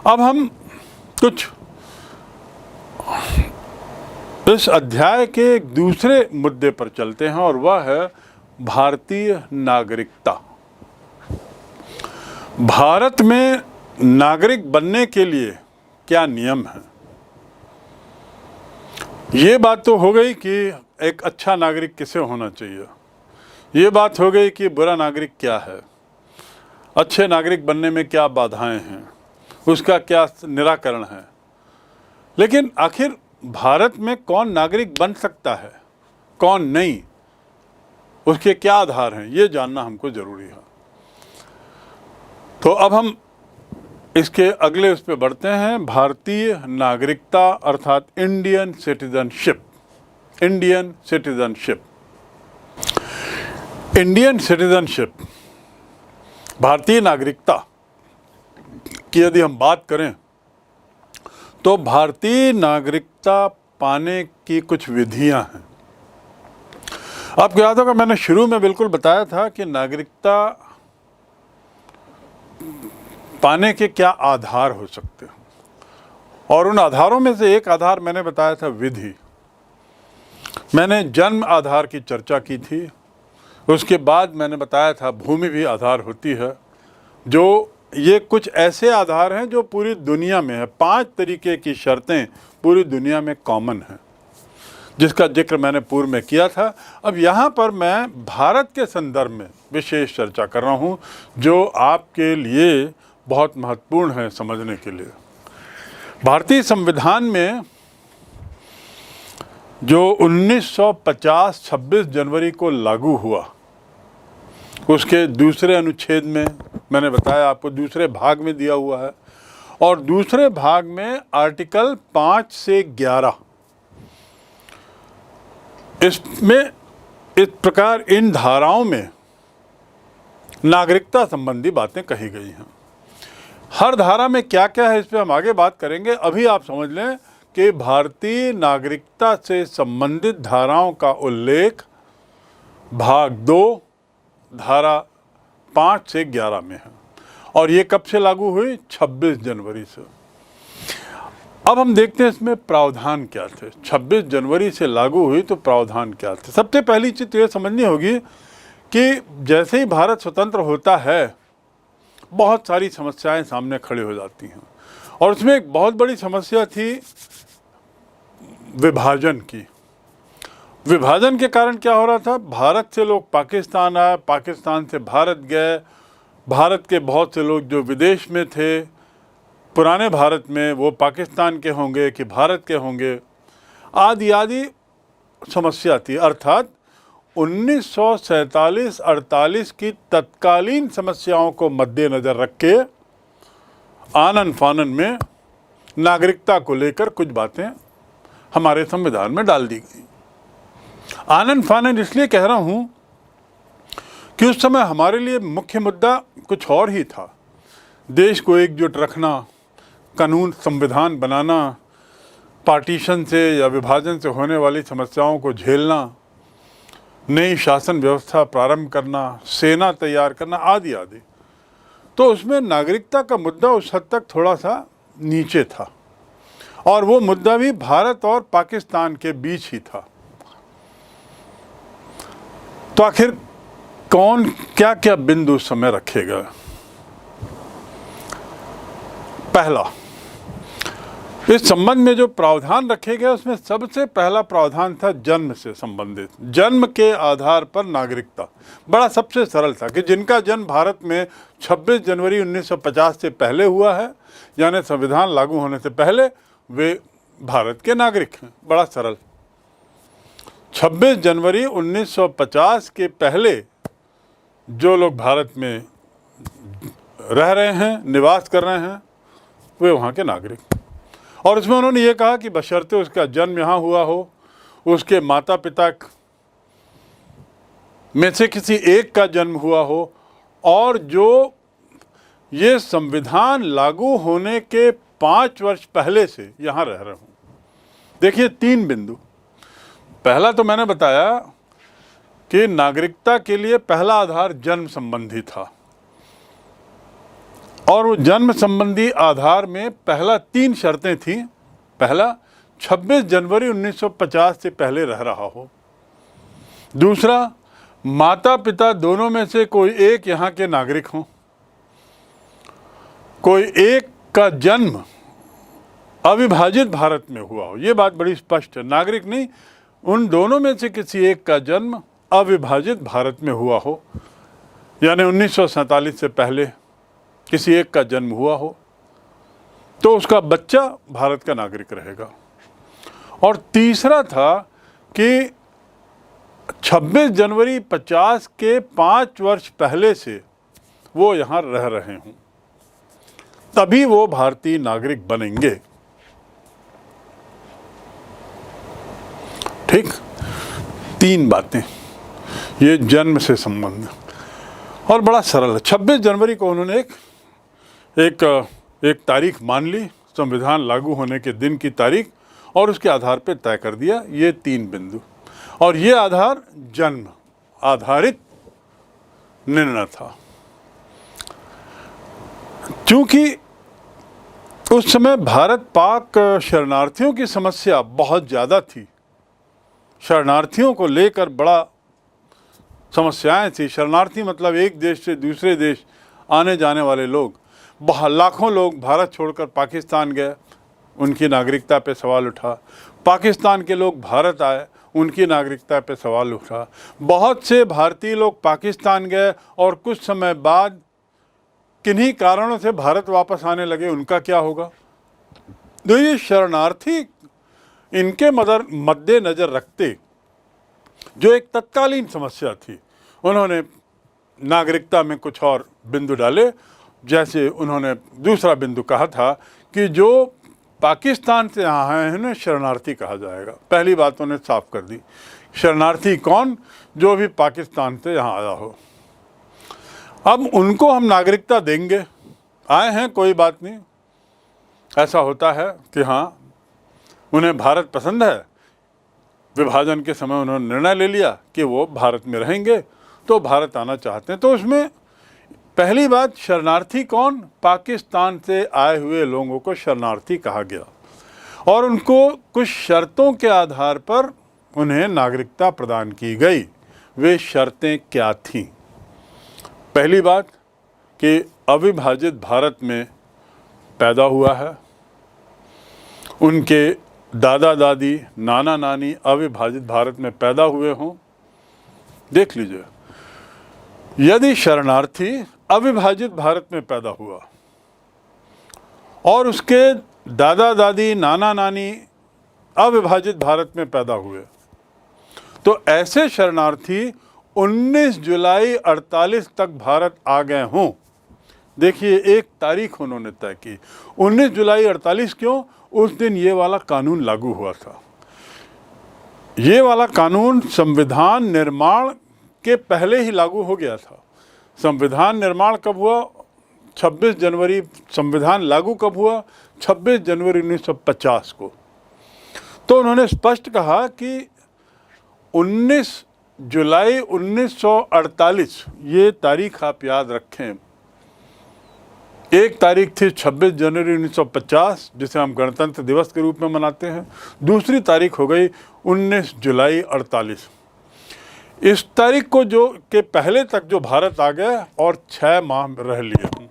अब हम कुछ इस अध्याय के एक दूसरे मुद्दे पर चलते हैं और वह है भारतीय नागरिकता। भारत में नागरिक बनने के लिए क्या नियम है? ये बात तो हो गई कि एक अच्छा नागरिक किसे होना चाहिए, ये बात हो गई कि बुरा नागरिक क्या है, अच्छे नागरिक बनने में क्या बाधाएं हैं, उसका क्या निराकरण है। लेकिन आखिर भारत में कौन नागरिक बन सकता है, कौन नहीं, उसके क्या आधार हैं, ये जानना हमको जरूरी है। तो अब हम इसके अगले उस पर बढ़ते हैं, भारतीय नागरिकता अर्थात Indian citizenship. Indian citizenship, Indian citizenship, भारतीय नागरिकता की यदि हम बात करें तो भारतीय नागरिकता पाने की कुछ विधियां हैं। आपको याद होगा मैंने शुरू में बिल्कुल बताया था कि नागरिकता पाने के क्या आधार हो सकते हैं, और उन आधारों में से एक आधार मैंने बताया था विधि। मैंने जन्म आधार की चर्चा की थी, उसके बाद मैंने बताया था भूमि भी आधार होती है, जो ये कुछ ऐसे आधार हैं जो पूरी दुनिया में है। 5 तरीके की शर्तें पूरी दुनिया में कॉमन हैं, जिसका जिक्र मैंने पूर्व में किया था। अब यहाँ पर मैं भारत के संदर्भ में विशेष चर्चा कर रहा हूँ, जो आपके लिए बहुत महत्वपूर्ण है समझने के लिए। भारतीय संविधान में जो 1950 26 जनवरी को लागू हुआ, उसके दूसरे अनुच्छेद में मैंने बताया आपको, दूसरे भाग में दिया हुआ है, और दूसरे भाग में आर्टिकल 5 से 11, इसमें इस प्रकार इन धाराओं में नागरिकता संबंधी बातें कही गई हैं। हर धारा में क्या क्या है इस पर हम आगे बात करेंगे। अभी आप समझ लें कि भारतीय नागरिकता से संबंधित धाराओं का उल्लेख भाग 2 धारा 5 से 11 में है, और ये कब से लागू हुई? 26 जनवरी से। अब हम देखते हैं इसमें प्रावधान क्या थे। 26 जनवरी से लागू हुई तो प्रावधान क्या थे। सबसे पहली चीज़ तो ये समझनी होगी कि जैसे ही भारत स्वतंत्र होता है, बहुत सारी समस्याएं सामने खड़ी हो जाती हैं, और उसमें एक बहुत बड़ी समस्या थी विभाजन की। विभाजन के कारण क्या हो रहा था? भारत से लोग पाकिस्तान आए, पाकिस्तान से भारत गए, भारत के बहुत से लोग जो विदेश में थे पुराने भारत में, वो पाकिस्तान के होंगे कि भारत के होंगे, आदि आदि समस्या थी। अर्थात 1947-48 की तत्कालीन समस्याओं को मद्देनज़र रख के आनन फानन में नागरिकता को लेकर कुछ बातें हमारे संविधान में डाल दी गई। आनन फानन इसलिए कह रहा हूँ कि उस समय हमारे लिए मुख्य मुद्दा कुछ और ही था। देश को एकजुट रखना, कानून संविधान बनाना, पार्टीशन से या विभाजन से होने वाली समस्याओं को झेलना, नई शासन व्यवस्था प्रारंभ करना, सेना तैयार करना, आदि आदि। तो उसमें नागरिकता का मुद्दा उस हद तक थोड़ा सा नीचे था, और वो मुद्दा भी भारत और पाकिस्तान के बीच ही था। तो आखिर कौन क्या क्या बिंदु उस समय रखेगा? पहला, इस संबंध में जो प्रावधान रखे गए उसमें सबसे पहला प्रावधान था जन्म से संबंधित। जन्म के आधार पर नागरिकता बड़ा सबसे सरल था कि जिनका जन्म भारत में 26 जनवरी 1950 से पहले हुआ है, यानी संविधान लागू होने से पहले, वे भारत के नागरिक हैं। बड़ा सरल। 26 जनवरी 1950 के पहले जो लोग भारत में रह रहे हैं, निवास कर रहे हैं, वे वहाँ के नागरिक। और इसमें उन्होंने ये कहा कि बशर्ते उसका जन्म यहाँ हुआ हो, उसके माता पिता में से किसी एक का जन्म हुआ हो, और जो ये संविधान लागू होने के 5 वर्ष पहले से यहाँ रह रहे हों। देखिए 3 बिंदु। पहला तो मैंने बताया कि नागरिकता के लिए पहला आधार जन्म संबंधी था। और वो जन्म संबंधी आधार में पहला 3 शर्तें थीं। पहला, 26 जनवरी 1950 से पहले रह रहा हो। दूसरा, माता पिता दोनों में से कोई एक यहाँ के नागरिक हों। कोई एक का जन्म अविभाजित भारत में हुआ हो। ये बात बड़ी स्पष्ट है, नागरिक नहीं, उन दोनों में से किसी एक का जन्म अविभाजित भारत में हुआ हो, यानी 1947 से पहले किसी एक का जन्म हुआ हो तो उसका बच्चा भारत का नागरिक रहेगा। और तीसरा था कि 26 जनवरी 50 के 5 वर्ष पहले से वो यहाँ रह रहे हों, तभी वो भारतीय नागरिक बनेंगे। ठीक, 3 बातें, ये जन्म से संबंध। और बड़ा सरल है। 26 जनवरी को उन्होंने एक तारीख मान ली, संविधान लागू होने के दिन की तारीख, और उसके आधार पर तय कर दिया ये 3 बिंदु। और ये आधार जन्म आधारित निर्णय था, क्योंकि उस समय भारत पाक शरणार्थियों की समस्या बहुत ज़्यादा थी। शरणार्थियों को लेकर बड़ा समस्याएं थी। शरणार्थी मतलब एक देश से दूसरे देश आने जाने वाले लोग। लाखों लोग भारत छोड़कर पाकिस्तान गए, उनकी नागरिकता पे सवाल उठा। पाकिस्तान के लोग भारत आए, उनकी नागरिकता पे सवाल उठा। बहुत से भारतीय लोग पाकिस्तान गए और कुछ समय बाद किन्हीं कारणों से भारत वापस आने लगे, उनका क्या होगा? तो ये शरणार्थी, इनके मद्देनज़र रखते जो एक तत्कालीन समस्या थी, उन्होंने नागरिकता में कुछ और बिंदु डाले। जैसे उन्होंने दूसरा बिंदु कहा था कि जो पाकिस्तान से यहाँ आए हैं उन्हें शरणार्थी कहा जाएगा। पहली बात उन्होंने साफ कर दी, शरणार्थी कौन? जो भी पाकिस्तान से यहाँ आया हो। अब उनको हम नागरिकता देंगे, आए हैं कोई बात नहीं। ऐसा होता है कि हाँ, उन्हें भारत पसंद है, विभाजन के समय उन्होंने निर्णय ले लिया कि वो भारत में रहेंगे, तो भारत आना चाहते हैं। तो उसमें पहली बात, शरणार्थी कौन? पाकिस्तान से आए हुए लोगों को शरणार्थी कहा गया और उनको कुछ शर्तों के आधार पर उन्हें नागरिकता प्रदान की गई। वे शर्तें क्या थीं? पहली बात कि अविभाजित भारत में पैदा हुआ है, उनके दादा दादी नाना नानी अविभाजित भारत में पैदा हुए हों। देख लीजिए, यदि शरणार्थी अविभाजित भारत में पैदा हुआ और उसके दादा दादी नाना नानी अविभाजित भारत में पैदा हुए, तो ऐसे शरणार्थी 19 जुलाई 48 तक भारत आ गए हों। देखिए, एक तारीख उन्होंने तय की, 19 जुलाई 48। क्यों? उस दिन ये वाला कानून लागू हुआ था। ये वाला कानून संविधान निर्माण के पहले ही लागू हो गया था। संविधान निर्माण कब हुआ? 26 जनवरी। संविधान लागू कब हुआ? 26 जनवरी 1950 को। तो उन्होंने स्पष्ट कहा कि 19 जुलाई 1948, ये तारीख आप याद रखें। एक तारीख थी 26 जनवरी 1950, जिसे हम गणतंत्र दिवस के रूप में मनाते हैं। दूसरी तारीख हो गई 19 जुलाई 48। इस तारीख को जो के पहले तक जो भारत आ गए और 6 माह रह लिए,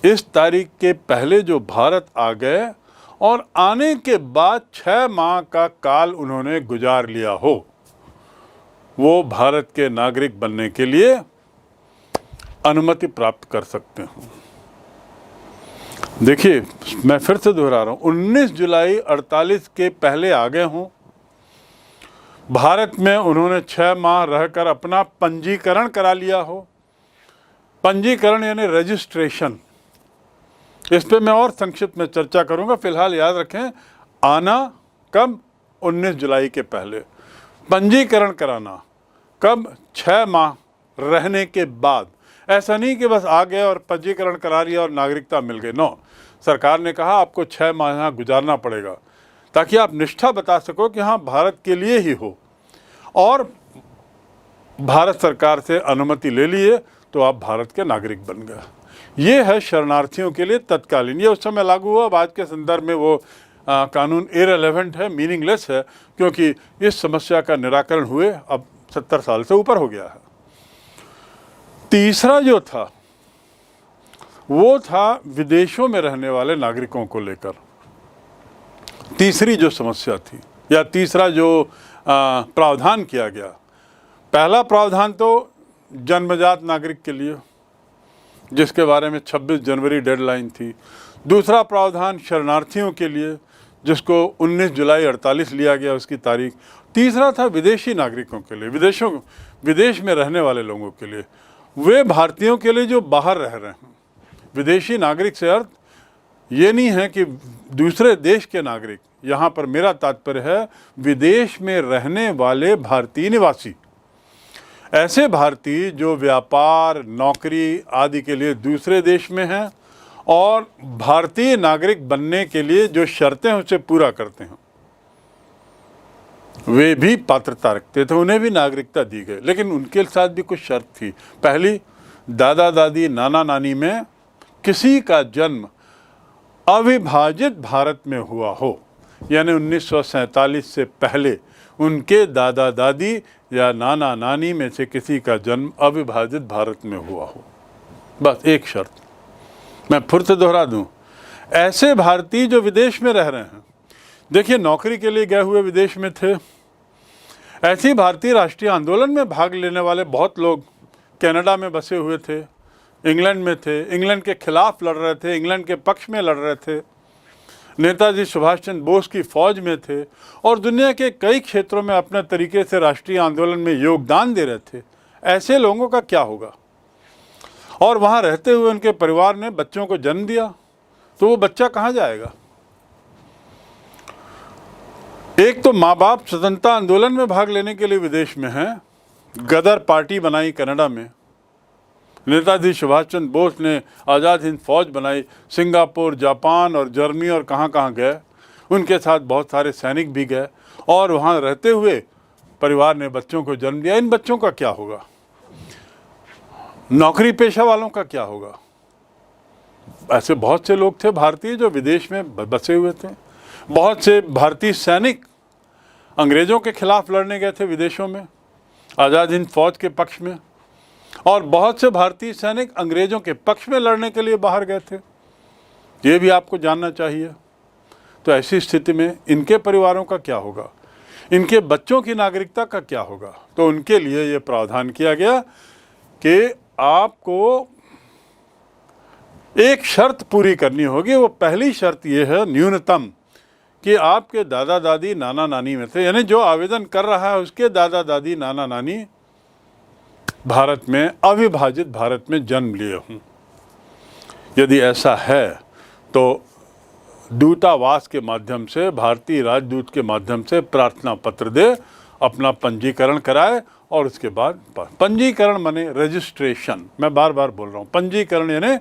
इस तारीख के पहले जो भारत आ गए और आने के बाद 6 माह का काल उन्होंने गुजार लिया हो, वो भारत के नागरिक बनने के लिए अनुमति प्राप्त कर सकते हैं। देखिए, मैं फिर से दोहरा रहा हूँ, 19 जुलाई 48 के पहले आ गए हों, भारत में उन्होंने 6 माह रहकर अपना पंजीकरण करा लिया हो। पंजीकरण यानी रजिस्ट्रेशन, इस पे मैं और संक्षिप्त में चर्चा करूंगा। फिलहाल याद रखें, आना कब? 19 जुलाई के पहले। पंजीकरण कराना कब? 6 माह रहने के बाद। ऐसा नहीं कि बस आ गए और पंजीकरण करा लिया और नागरिकता मिल गई। नो, सरकार ने कहा आपको 6 माह यहाँ गुजारना पड़ेगा, ताकि आप निष्ठा बता सको कि हाँ, भारत के लिए ही हो, और भारत सरकार से अनुमति ले लिए तो आप भारत के नागरिक बन गए। ये है शरणार्थियों के लिए तत्कालीन। ये उस समय लागू हुआ, अब आज के संदर्भ में वो कानून इररिलेवेंट है, मीनिंगलेस है, क्योंकि इस समस्या का निराकरण हुए अब 70 साल से ऊपर हो गया है। तीसरा जो था वो था विदेशों में रहने वाले नागरिकों को लेकर। तीसरी जो समस्या थी या तीसरा जो प्रावधान किया गया, पहला प्रावधान तो जन्मजात नागरिक के लिए, जिसके बारे में 26 जनवरी डेडलाइन थी। दूसरा प्रावधान शरणार्थियों के लिए, जिसको 19 जुलाई 48 लिया गया उसकी तारीख। तीसरा था विदेशी नागरिकों के लिए, विदेश में रहने वाले लोगों के लिए, वे भारतीयों के लिए जो बाहर रह रहे हैं। विदेशी नागरिक से अर्थ ये नहीं है कि दूसरे देश के नागरिक, यहाँ पर मेरा तात्पर्य है विदेश में रहने वाले भारतीय निवासी, ऐसे भारतीय जो व्यापार, नौकरी आदि के लिए दूसरे देश में हैं और भारतीय नागरिक बनने के लिए जो शर्तें उसे पूरा करते हैं, वे भी पात्रता रखते थे, उन्हें भी नागरिकता दी गई। लेकिन उनके साथ भी कुछ शर्त थी। पहली, दादा दादी नाना नानी में किसी का जन्म अविभाजित भारत में हुआ हो, यानी 1947 से पहले उनके दादा दादी या नाना नानी में से किसी का जन्म अविभाजित भारत में हुआ हो। बस एक शर्त। मैं फिर से दोहरा दूं, ऐसे भारतीय जो विदेश में रह रहे हैं, देखिए नौकरी के लिए गए हुए विदेश में थे, ऐसे भारतीय राष्ट्रीय आंदोलन में भाग लेने वाले बहुत लोग कनाडा में बसे हुए थे, इंग्लैंड में थे, इंग्लैंड के खिलाफ लड़ रहे थे, इंग्लैंड के पक्ष में लड़ रहे थे, नेताजी सुभाष चंद्र बोस की फौज में थे और दुनिया के कई क्षेत्रों में अपने तरीके से राष्ट्रीय आंदोलन में योगदान दे रहे थे। ऐसे लोगों का क्या होगा? और वहाँ रहते हुए उनके परिवार ने बच्चों को जन्म दिया, तो वो बच्चा कहाँ जाएगा? एक तो माँ बाप स्वतंत्रता आंदोलन में भाग लेने के लिए विदेश में हैं, गदर पार्टी बनाई कनाडा में, नेताजी सुभाष चंद्र बोस ने आज़ाद हिंद फौज बनाई, सिंगापुर, जापान और जर्मनी और कहाँ कहाँ गए, उनके साथ बहुत सारे सैनिक भी गए और वहाँ रहते हुए परिवार ने बच्चों को जन्म दिया। इन बच्चों का क्या होगा? नौकरी पेशा वालों का क्या होगा? ऐसे बहुत से लोग थे भारतीय जो विदेश में बसे हुए थे। बहुत से भारतीय सैनिक अंग्रेज़ों के खिलाफ लड़ने गए थे विदेशों में, आज़ाद हिंद फौज के पक्ष में, और बहुत से भारतीय सैनिक अंग्रेज़ों के पक्ष में लड़ने के लिए बाहर गए थे। ये भी आपको जानना चाहिए। तो ऐसी स्थिति में इनके परिवारों का क्या होगा? इनके बच्चों की नागरिकता का क्या होगा? तो उनके लिए ये प्रावधान किया गया कि आपको एक शर्त पूरी करनी होगी। वो पहली शर्त ये है न्यूनतम कि आपके दादा दादी नाना नानी में से, यानी जो आवेदन कर रहा है उसके दादा दादी नाना नानी भारत में, अविभाजित भारत में जन्म लिए हों। यदि ऐसा है तो दूतावास के माध्यम से, भारतीय राजदूत के माध्यम से प्रार्थना पत्र दे, अपना पंजीकरण कराए और उसके बाद पंजीकरण माने रजिस्ट्रेशन, मैं बार बार बोल रहा हूँ, पंजीकरण यानी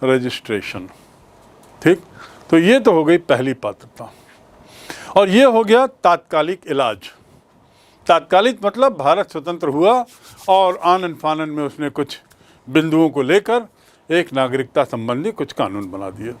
रजिस्ट्रेशन। ठीक, तो ये तो हो गई पहली पात्रता। और ये हो गया तात्कालिक इलाज। तात्कालिक मतलब भारत स्वतंत्र हुआ और आनन फानन में उसने कुछ बिंदुओं को लेकर एक नागरिकता संबंधी कुछ कानून बना दिए।